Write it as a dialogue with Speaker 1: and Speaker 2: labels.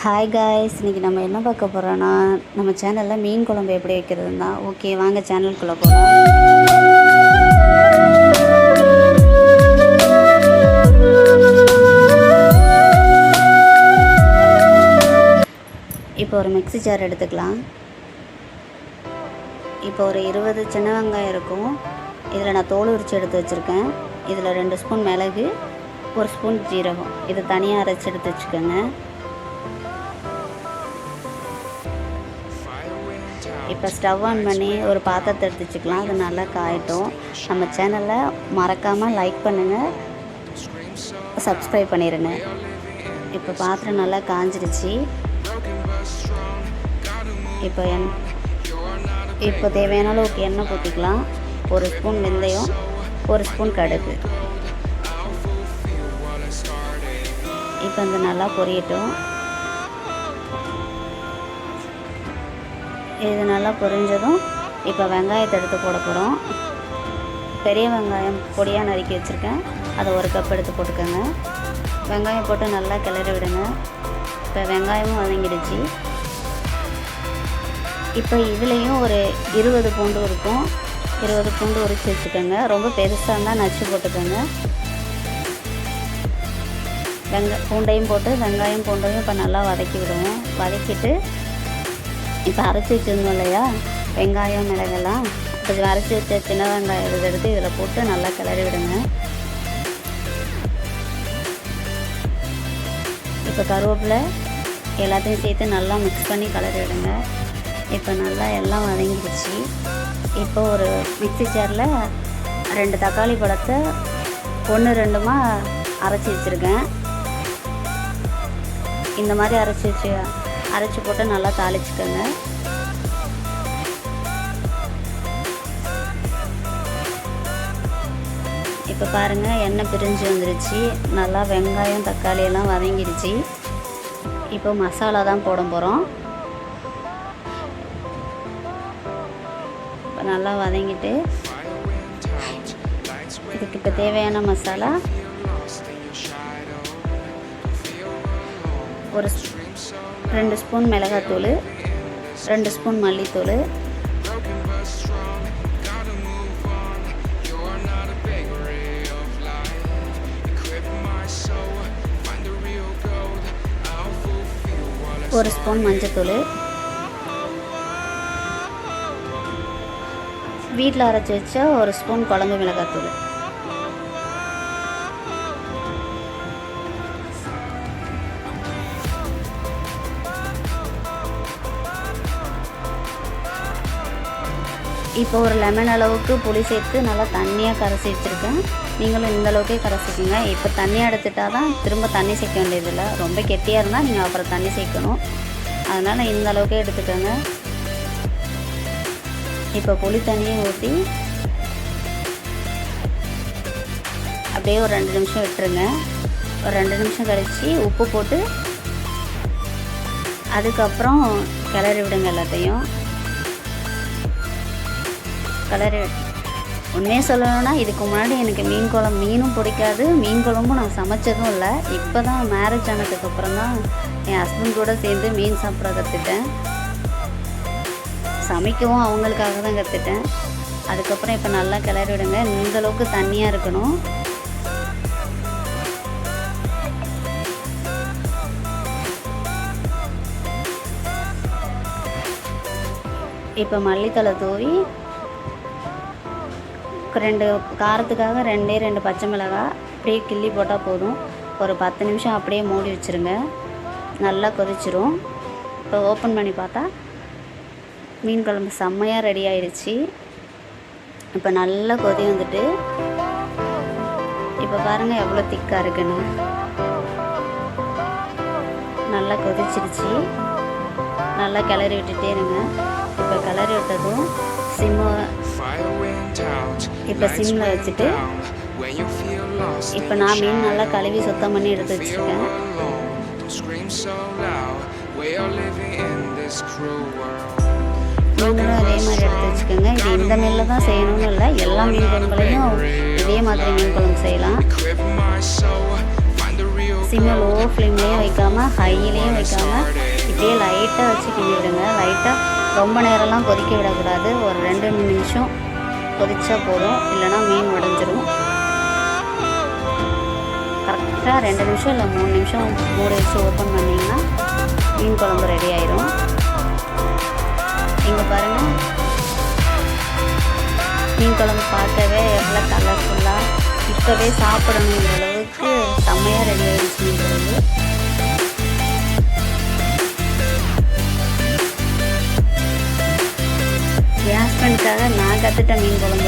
Speaker 1: Hi guys, இன்றைக்கி நம்ம என்ன பார்க்க போகிறோன்னா, நம்ம சேனலில் மீன் குழம்பு எப்படி வைக்கிறதுன்னு தான். ஓகே, வாங்க சேனலுக்குள்ளே போகலாம். இப்போ ஒரு மிக்ஸி ஜார் எடுத்துக்கலாம். இப்போ ஒரு 20 சின்ன வெங்காயம் இருக்கும். இதில் நான் தோல் உரித்து எடுத்து வச்சுருக்கேன். இதில் 2 ஸ்பூன் மிளகு, 1 ஸ்பூன் ஜீரகம், இதை தனியாக அரைச்சி எடுத்து வச்சுக்கோங்க. இப்போ ஸ்டவ் ஆன் பண்ணி ஒரு பாத்திரத்தை எடுத்து வச்சுக்கலாம். அது நல்லா காயட்டும். நம்ம சேனலை மறக்காமல் லைக் பண்ணுங்கள், சப்ஸ்கிரைப் பண்ணிடுங்க. இப்போ பாத்திரம் நல்லா காஞ்சிருச்சு. இப்போ தேவையான அளவுக்கு எண்ணெய் ஊற்றிக்கலாம். 1 ஸ்பூன் வெந்தயம், 1 ஸ்பூன் கடுகு. இப்போ இந்த நல்லா பொரியட்டும். இது நல்லா பொரிஞ்சதும் இப்போ வெங்காயத்தை எடுத்து போட போகிறோம். பெரிய வெங்காயம் பொடியாக நறுக்கி வச்சுருக்கேன், அதை 1 கப் எடுத்து போட்டுக்கோங்க. வெங்காயம் போட்டு நல்லா கிளறி விடுங்க. இப்போ வெங்காயமும் வதங்கிடுச்சு. இப்போ இதுலேயும் ஒரு 20 பூண்டு இருக்கும். 20 பூண்டு உரித்து வச்சுக்கோங்க. ரொம்ப பெருசாக இருந்தால் நச்சு போட்டுக்கோங்க. பூண்டையும் போட்டு வெங்காயம் பூண்டையும் இப்போ நல்லா வதக்கி விடுவோம். வதக்கிட்டு இப்போ அரைச்சி வச்சுருந்தோம் இல்லையா, வெங்காயம் மிளகெல்லாம், கொஞ்சம் அரைச்சி வச்ச சின்ன வெங்காயம் எடுத்து இதில் போட்டு நல்லா கிளறி விடுங்க. இப்போ கருவேப்பிலை எல்லாத்தையும் சேர்த்து நல்லா மிக்ஸ் பண்ணி கிளறி விடுங்க. இப்போ நல்லா எல்லாம் வதங்கிடுச்சு. இப்போ ஒரு மிக்ஸி ஜாரில் 2 தக்காளி பழத்தை 1-2 அரைச்சி வச்சுருக்கேன். இந்த மாதிரி அரைச்சி போட்டு நல்லா தாளிச்சுக்கோங்க. இப்போ பாருங்கள், எண்ணெய் பிரிஞ்சு வந்துருச்சு. நல்லா வெங்காயம் தக்காளி எல்லாம் வதங்கிடுச்சு. இப்போ மசாலா தான் போட போகிறோம். இப்போ நல்லா வதங்கிட்டு இதுக்கு இப்போ தேவையான மசாலா ஒரு 2 ஸ்பூன் மிளகாத்தூள், 2 ஸ்பூன் மல்லித்தூள், ஒரு ஸ்பூன் மஞ்சத்தூள், வீட்டில் அரைச்சி வச்ச 1 ஸ்பூன் குழம்பு மிளகாத்தூள். இப்போ ஒரு லெமன் அளவுக்கு புளி சேர்த்து நல்லா தண்ணியாக கரைச்சி வச்சுருக்கேன். நீங்களும் இந்த அளவுக்கே கரைச்சிக்கோங்க. இப்போ தண்ணியாக எடுத்துட்டால் தான் திரும்ப தண்ணி சேர்க்க வேண்டியதில்லை. ரொம்ப கெட்டியாக இருந்தால் நீங்கள் அப்புறம் தண்ணி சேர்க்கணும். அதனால் இந்த அளவுக்கே எடுத்துக்கோங்க. இப்போ புளி தண்ணியை ஊற்றி அப்படியே ஒரு 2 நிமிஷம் விட்டுருங்க. ஒரு 2 நிமிஷம் கழித்து உப்பு போட்டு அதுக்கப்புறம் கிளறி விடுங்க எல்லாத்தையும். உண்மையாக சொல்லணும்னா, இதுக்கு முன்னாடி எனக்கு மீனும் பிடிக்காது, மீன் குழம்பும் நான் சமைச்சதும் இல்லை. இப்போ தான் மேரேஜ் ஆனதுக்கப்புறம் தான் என் ஹஸ்பண்ட் கூட சேர்ந்து மீன் சாப்பிட கற்றுட்டேன். சமைக்கவும் அவங்களுக்காக தான் கற்றுட்டேன். அதுக்கப்புறம் இப்போ நல்லா கிளறி விடுங்க. இந்தளவுக்கு தண்ணியாக இருக்கணும். இப்போ மல்லித்தழை தூவி 2 காரத்துக்காக 2 பச்சை மிளகாய் அப்படியே கிள்ளி போட்டால் போதும். ஒரு 10 நிமிஷம் அப்படியே மூடி வச்சுருங்க. நல்லா கொதிச்சிரும். இப்போ ஓப்பன் பண்ணி பார்த்தா மீன் குழம்பு செம்மையாக ரெடி ஆயிடுச்சு. இப்போ நல்லா கொதி வந்துட்டு இப்போ பாருங்கள் எவ்வளோ திக்காக இருக்குன்னு. நல்லா கொதிச்சிருச்சு. நல்லா கிளறி விட்டுட்டே இருங்க. இப்போ கிளறி விட்டதும் இப்போ சிம்மில் வச்சுட்டு இப்போ நான் மீன் நல்லா கழுவி சுத்தம் பண்ணி எடுத்து வச்சுருக்கேன். நீங்களும் அதே மாதிரி எடுத்து வச்சுக்கோங்க. இது இந்த மீனில் தான் செய்யணும்னு இல்லை, எல்லா மீன் குழம்புலையும் இதே மாதிரி மீன் குழம்பு செய்யலாம். மேக்ஸிமம் லோ ஃப்ளேம்லேயும் வைக்காமல் ஹையிலையும் வைக்காமல் இப்படியே லைட்டாக வச்சு கிண்டி விடுங்க. லைட்டாக ரொம்ப நேரம்லாம் கொதிக்க விடக்கூடாது. ஒரு 2 நிமிஷம் கொதிச்சா போதும், இல்லைனா மீன் உடஞ்சிரும். கரெக்டாக 2 நிமிஷம் இல்லை 3 நிமிஷம் மூடி வச்சு ஓப்பன் பண்ணிங்கன்னா மீன் குழம்பு ரெடி ஆயிரும். இங்கே பாருங்கள், மீன் குழம்பு பார்க்கவே எவ்வளோ கலர்ஃபுல்லாக, இப்போவே சாப்பிடணுங்கிற அளவுக்கு செம்மையாக ரெடி ஆகிடுச்சு மீன் குழம்பு. என் ஹஸ்பண்டுக்காக நான் கற்றுட்ட மீன் குழம்பு.